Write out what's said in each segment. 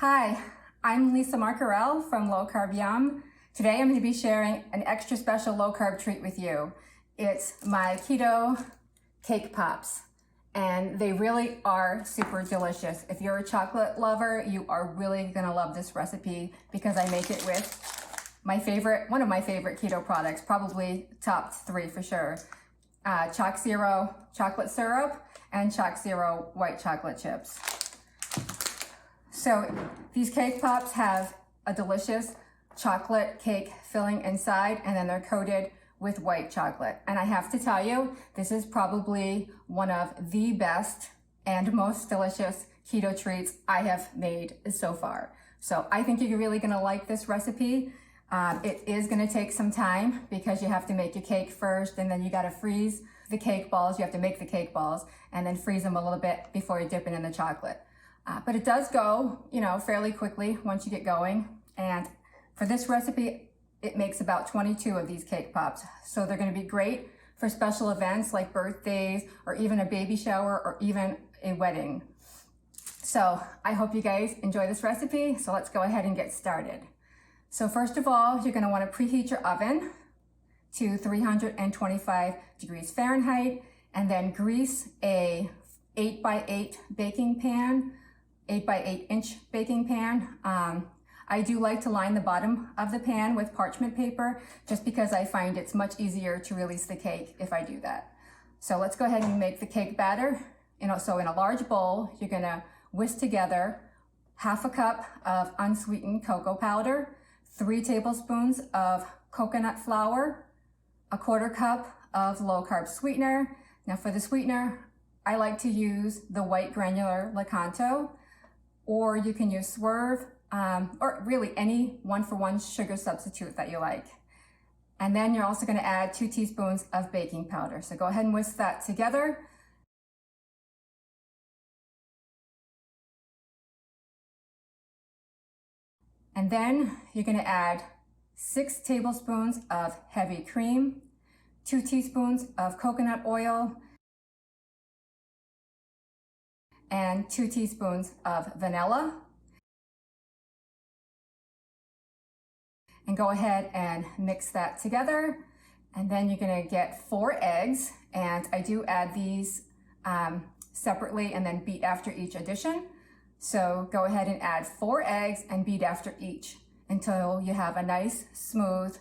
Hi, I'm Lisa Marcarell from Low Carb Yum. Today I'm going to be sharing an extra special low carb treat with you. It's my keto cake pops, and they really are super delicious. If you're a chocolate lover, you are really going to love this recipe because I make it with one of my favorite keto products, probably top 3 for sure. ChocZero chocolate syrup and ChocZero white chocolate chips. So these cake pops have a delicious chocolate cake filling inside, and then they're coated with white chocolate. And I have to tell you, this is probably one of the best and most delicious keto treats I have made so far. So I think you're really gonna like this recipe. It is gonna take some time because you have to make your cake first, and then you gotta freeze the cake balls. You have to make the cake balls and then freeze them a little bit before you dip it in the chocolate. But it does go, fairly quickly once you get going. And for this recipe, it makes about 22 of these cake pops. So they're gonna be great for special events like birthdays or even a baby shower or even a wedding. So I hope you guys enjoy this recipe. So let's go ahead and get started. So first of all, you're gonna wanna preheat your oven to 325 degrees Fahrenheit, and then grease a 8x8 baking pan, 8x8 inch baking pan. I do like to line the bottom of the pan with parchment paper just because I find it's much easier to release the cake if I do that. So let's go ahead and make the cake batter. So in a large bowl, you're gonna whisk together half a cup of unsweetened cocoa powder, 3 tablespoons of coconut flour, a 1/4 cup of low carb sweetener. Now for the sweetener, I like to use the white granular Lakanto, or you can use Swerve, or really any 1-for-1 sugar substitute that you like. And then you're also gonna add 2 teaspoons of baking powder. So go ahead and whisk that together. And then you're gonna add 6 tablespoons of heavy cream, 2 teaspoons of coconut oil, and 2 teaspoons of vanilla. And go ahead and mix that together. And then you're gonna get 4 eggs. And I do add these separately and then beat after each addition. So go ahead and add 4 eggs and beat after each until you have a nice, smooth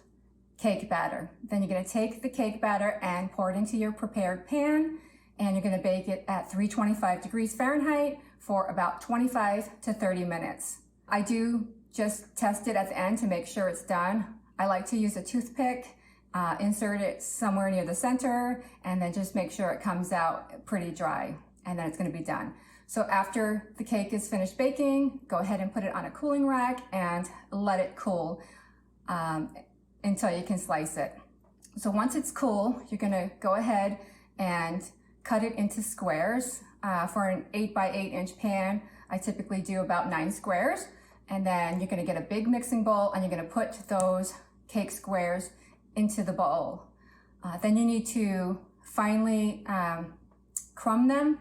cake batter. Then you're gonna take the cake batter and pour it into your prepared pan, and you're gonna bake it at 325 degrees Fahrenheit for about 25 to 30 minutes. I do just test it at the end to make sure it's done. I like to use a toothpick, insert it somewhere near the center, and then just make sure it comes out pretty dry, and then it's gonna be done. So after the cake is finished baking, go ahead and put it on a cooling rack and let it cool until you can slice it. So once it's cool, you're gonna go ahead and cut it into squares. For an 8x8 inch pan, I typically do about 9 squares. And then you're gonna get a big mixing bowl and you're gonna put those cake squares into the bowl. Then you need to finely crumb them.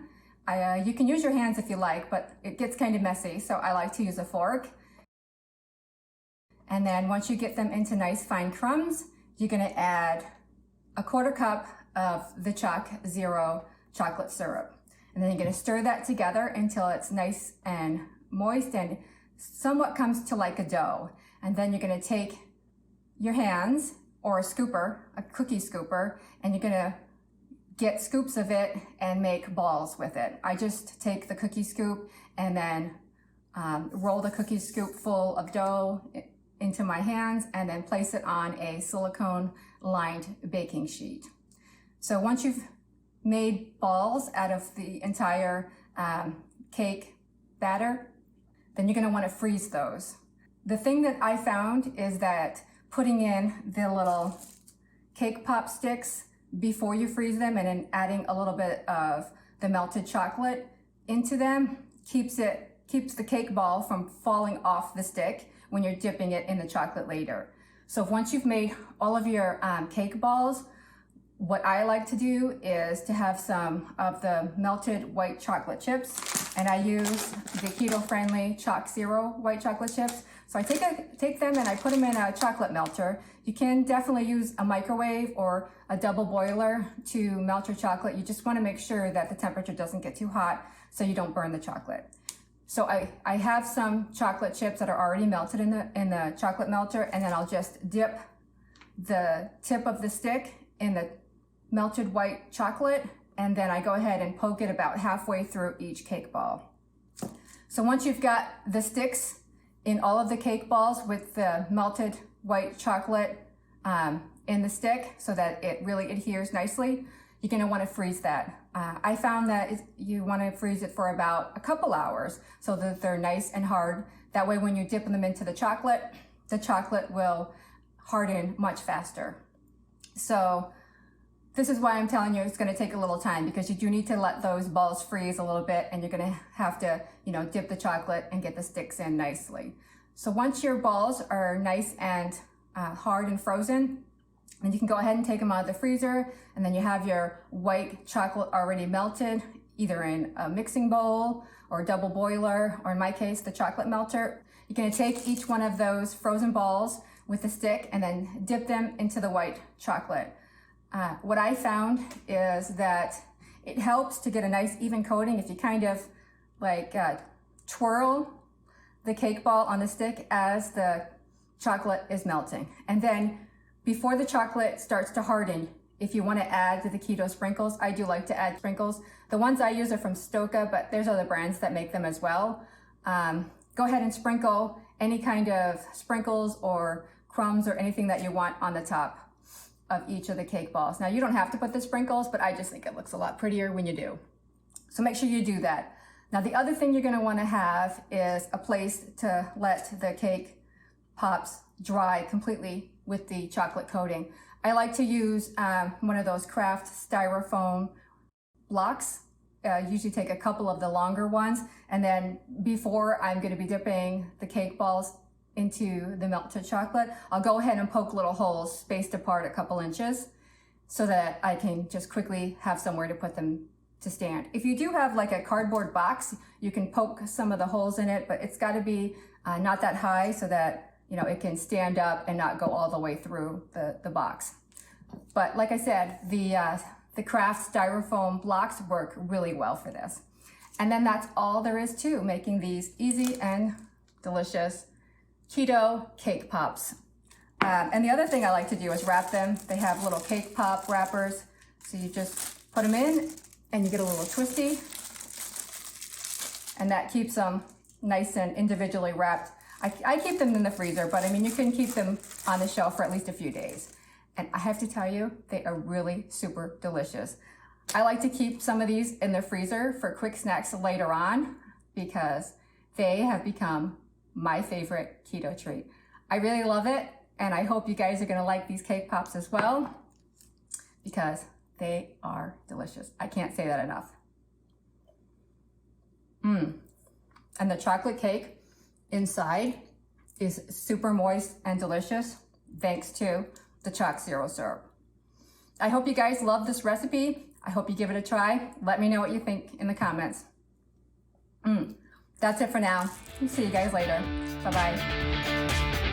You can use your hands if you like, but it gets kind of messy, so I like to use a fork. And then once you get them into nice fine crumbs, you're gonna add a 1/4 cup of the ChocZero chocolate syrup. And then you're gonna stir that together until it's nice and moist and somewhat comes to like a dough. And then you're gonna take your hands or a scooper, a cookie scooper, and you're gonna get scoops of it and make balls with it. I just take the cookie scoop and then roll the cookie scoop full of dough into my hands and then place it on a silicone lined baking sheet. So once you've made balls out of the entire cake batter, then you're gonna wanna freeze those. The thing that I found is that putting in the little cake pop sticks before you freeze them and then adding a little bit of the melted chocolate into them keeps the cake ball from falling off the stick when you're dipping it in the chocolate later. So once you've made all of your cake balls, What I like to do is to have some of the melted white chocolate chips, and I use the keto-friendly ChocZero white chocolate chips. So I take them and I put them in a chocolate melter. You can definitely use a microwave or a double boiler to melt your chocolate. You just want to make sure that the temperature doesn't get too hot so you don't burn the chocolate. So I have some chocolate chips that are already melted in the chocolate melter, and then I'll just dip the tip of the stick in the melted white chocolate, and then I go ahead and poke it about halfway through each cake ball. So once you've got the sticks in all of the cake balls with the melted white chocolate in the stick so that it really adheres nicely, you're going to want to freeze that. I found that you want to freeze it for about a couple hours so that they're nice and hard. That way when you dip them into the chocolate will harden much faster. So this is why I'm telling you it's going to take a little time, because you do need to let those balls freeze a little bit, and you're going to have to, dip the chocolate and get the sticks in nicely. So once your balls are nice and hard and frozen, then you can go ahead and take them out of the freezer, and then you have your white chocolate already melted, either in a mixing bowl or a double boiler, or in my case, the chocolate melter. You're going to take each one of those frozen balls with a stick and then dip them into the white chocolate. What I found is that it helps to get a nice even coating if you kind of twirl the cake ball on the stick as the chocolate is melting. And then before the chocolate starts to harden, if you want to add the keto sprinkles, I do like to add sprinkles. The ones I use are from Stoka, but there's other brands that make them as well. Go ahead and sprinkle any kind of sprinkles or crumbs or anything that you want on the top of each of the cake balls. Now you don't have to put the sprinkles, but I just think it looks a lot prettier when you do. So make sure you do that. Now the other thing you're gonna wanna have is a place to let the cake pops dry completely with the chocolate coating. I like to use one of those craft styrofoam blocks. Usually take a couple of the longer ones, and then before I'm gonna be dipping the cake balls into the melted chocolate, I'll go ahead and poke little holes spaced apart a couple inches so that I can just quickly have somewhere to put them to stand. If you do have like a cardboard box, you can poke some of the holes in it, but it's got to be not that high so that it can stand up and not go all the way through the box. But like I said, the craft styrofoam blocks work really well for this. And then that's all there is to making these easy and delicious keto cake pops. And the other thing I like to do is wrap them. They have little cake pop wrappers. So you just put them in and you get a little twisty. And that keeps them nice and individually wrapped. I keep them in the freezer, but I mean, you can keep them on the shelf for at least a few days. And I have to tell you, they are really super delicious. I like to keep some of these in the freezer for quick snacks later on because they have become my favorite keto treat. I really love it, and I hope you guys are gonna like these cake pops as well because they are delicious. I can't say that enough. And the chocolate cake inside is super moist and delicious thanks to the ChocZero syrup. I hope you guys love this recipe. I hope you give it a try. Let me know what you think in the comments. That's it for now. See you guys later. Bye-bye.